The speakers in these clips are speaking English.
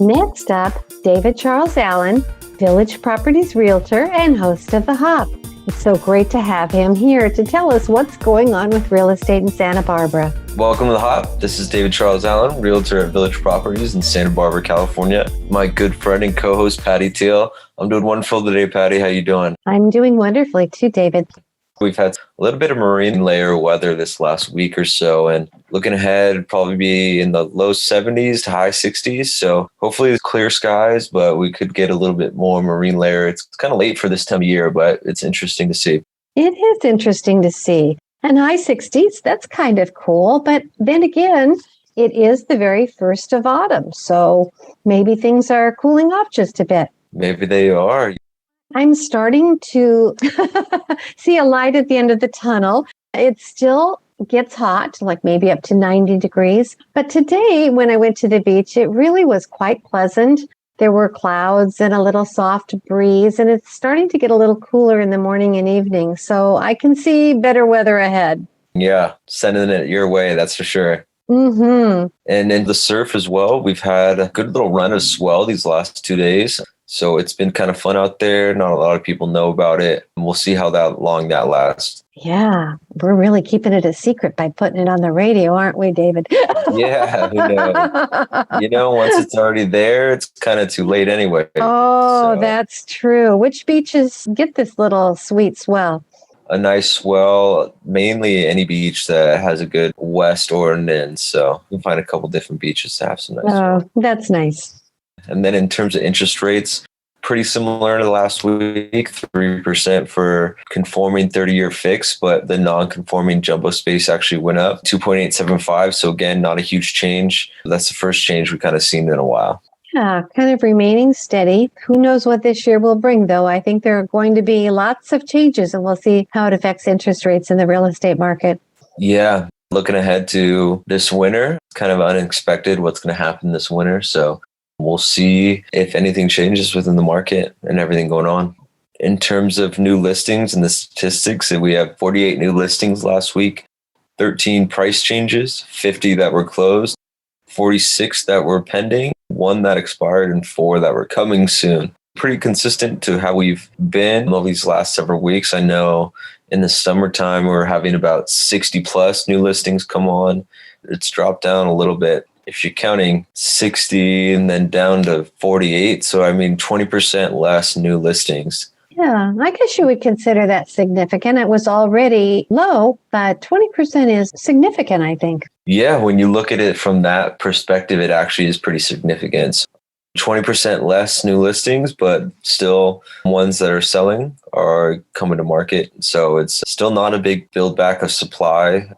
Next up, David Charles Allen, Village Properties Realtor and host of The Hop. It's so great to have him here to tell us what's going on with real estate in Santa Barbara. Welcome to The Hop. This is David Charles Allen, Realtor at Village Properties in Santa Barbara, California. My good friend and co-host, Patty Teal. I'm doing wonderful today, Patty. How you doing? I'm doing wonderfully too, David. We've had a little bit of marine layer weather this last week or so, and looking ahead, probably be in the low 70s to high 60s. So hopefully it's clear skies, but we could get a little bit more marine layer. It's kind of late for this time of year, but it's interesting to see. It is interesting to see. And high 60s, that's kind of cool. But then again, it is the very first of autumn. So maybe things are cooling off just a bit. Maybe they are. I'm starting to see a light at the end of the tunnel. It still gets hot, like maybe up to 90 degrees. But today, when I went to the beach, it really was quite pleasant. There were clouds and a little soft breeze, and it's starting to get a little cooler in the morning and evening. So I can see better weather ahead. Yeah, sending it your way, that's for sure. Mm-hmm. And in the surf as well, we've had a good little run of swell these last 2 days. So it's been kind of fun out there. Not a lot of people know about it. And we'll see how long that lasts. Yeah, we're really keeping it a secret by putting it on the radio, aren't we, David? Yeah, once it's already there, it's kind of too late anyway. Oh, so, that's true. Which beaches get this little sweet swell? A nice swell, mainly any beach that has a good west ordinance. So you can find a couple different beaches to have some nice swell. That's nice. And then in terms of interest rates, pretty similar to last week, 3% for conforming 30-year fix, but the non-conforming jumbo space actually went up 2.875. So again, not a huge change. That's the first change we've kind of seen in a while. Yeah, kind of remaining steady. Who knows what this year will bring, though? I think there are going to be lots of changes, and we'll see how it affects interest rates in the real estate market. Yeah, looking ahead to this winter, it's kind of unexpected what's going to happen this winter. So we'll see if anything changes within the market and everything going on. In terms of new listings and the statistics, we have 48 new listings last week, 13 price changes, 50 that were closed, 46 that were pending, 1 that expired, and 4 that were coming soon. Pretty consistent to how we've been over these last several weeks. I know in the summertime, we're having about 60 plus new listings come on. It's dropped down a little bit. If you're counting 60 and then down to 48, so 20% less new listings. Yeah, I guess you would consider that significant. It was already low, but 20% is significant, I think. Yeah, when you look at it from that perspective, it actually is pretty significant. 20% less new listings, but still ones that are selling are coming to market. So it's still not a big build back of supply.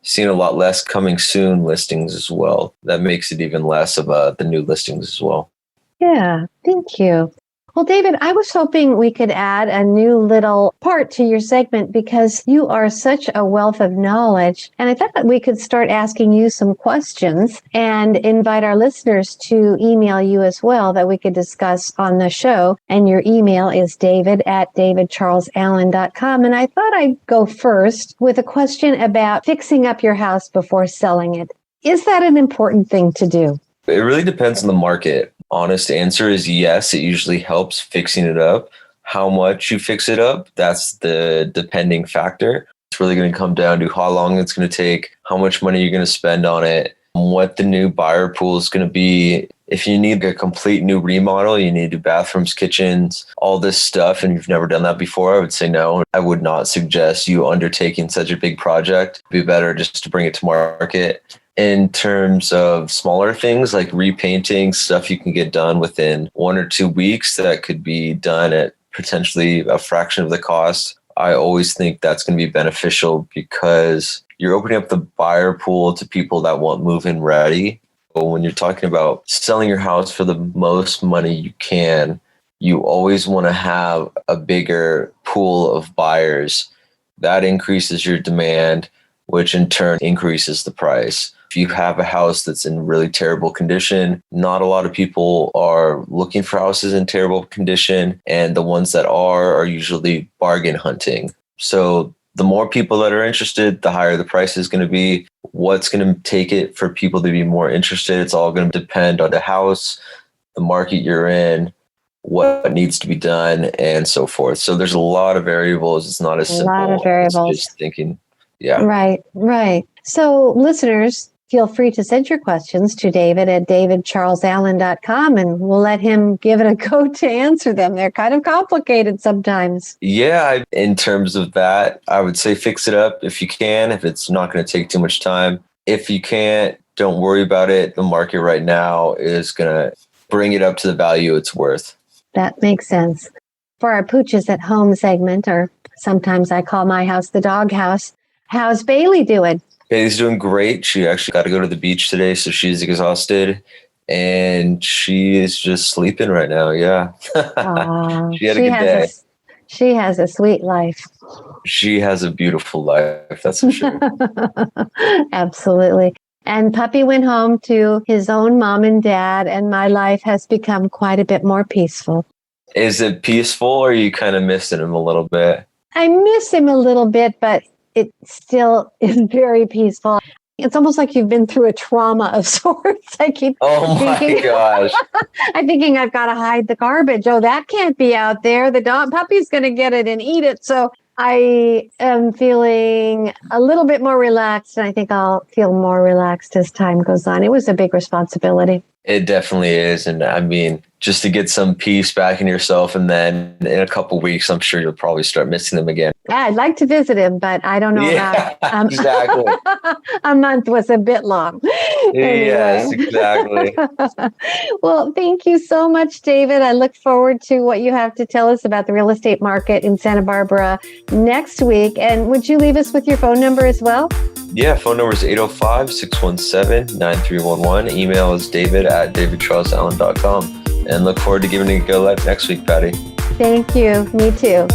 Seen a lot less coming soon listings as well. That makes it even less of the new listings as well. Yeah, thank you. Well, David, I was hoping we could add a new little part to your segment because you are such a wealth of knowledge. And I thought that we could start asking you some questions and invite our listeners to email you as well that we could discuss on the show. And your email is david@davidcharlesallen.com. And I thought I'd go first with a question about fixing up your house before selling it. Is that an important thing to do? It really depends on the market. Honest answer is yes, it usually helps fixing it up. How much you fix it up, that's the depending factor. It's really going to come down to how long it's going to take, how much money you're going to spend on it, what the new buyer pool is going to be. If you need a complete new remodel, you need to do bathrooms, kitchens, all this stuff, and you've never done that before, I would say no. I would not suggest you undertaking such a big project. It'd be better just to bring it to market. In terms of smaller things like repainting, stuff you can get done within 1 or 2 weeks that could be done at potentially a fraction of the cost. I always think that's going to be beneficial because you're opening up the buyer pool to people that want move-in ready. But when you're talking about selling your house for the most money you can, you always want to have a bigger pool of buyers. That increases your demand, which in turn increases the price. If you have a house that's in really terrible condition, not a lot of people are looking for houses in terrible condition, and the ones that are usually bargain hunting. So the more people that are interested, the higher the price is going to be. What's going to take it for people to be more interested? It's all going to depend on the house, the market you're in, what needs to be done, and so forth. So there's a lot of variables. It's not as simple. A lot of variables. It's just thinking. Yeah. Right. So listeners, feel free to send your questions to David at davidcharlesallen.com, and we'll let him give it a go to answer them. They're kind of complicated sometimes. Yeah, in terms of that, I would say fix it up if you can, if it's not going to take too much time. If you can't, don't worry about it. The market right now is going to bring it up to the value it's worth. That makes sense. For our Pooches at Home segment, or sometimes I call my house the dog house, how's Bailey doing? Bailey's doing great. She actually got to go to the beach today, so she's exhausted, and she is just sleeping right now. Yeah. She had a good day. She has a sweet life. She has a beautiful life, that's for sure. Absolutely. And Puppy went home to his own mom and dad, and my life has become quite a bit more peaceful. Is it peaceful, or are you kind of missing him a little bit? I miss him a little bit, but it still is very peaceful. It's almost like you've been through a trauma of sorts. I keep my gosh. I'm thinking I've got to hide the garbage. Oh, that can't be out there. The puppy's going to get it and eat it. So I am feeling a little bit more relaxed, and I think I'll feel more relaxed as time goes on. It was a big responsibility. It definitely is. And I mean, just to get some peace back in yourself, and then in a couple of weeks, I'm sure you'll probably start missing him again. Yeah, I'd like to visit him, but I don't know about exactly. A month was a bit long. Anyway. Yes, exactly. Well, thank you so much, David. I look forward to what you have to tell us about the real estate market in Santa Barbara next week. And would you leave us with your phone number as well? Yeah, phone number is 805-617-9311. Email is david@davidcharlesallen.com. And look forward to giving it a go next week, Patty. Thank you. Me too.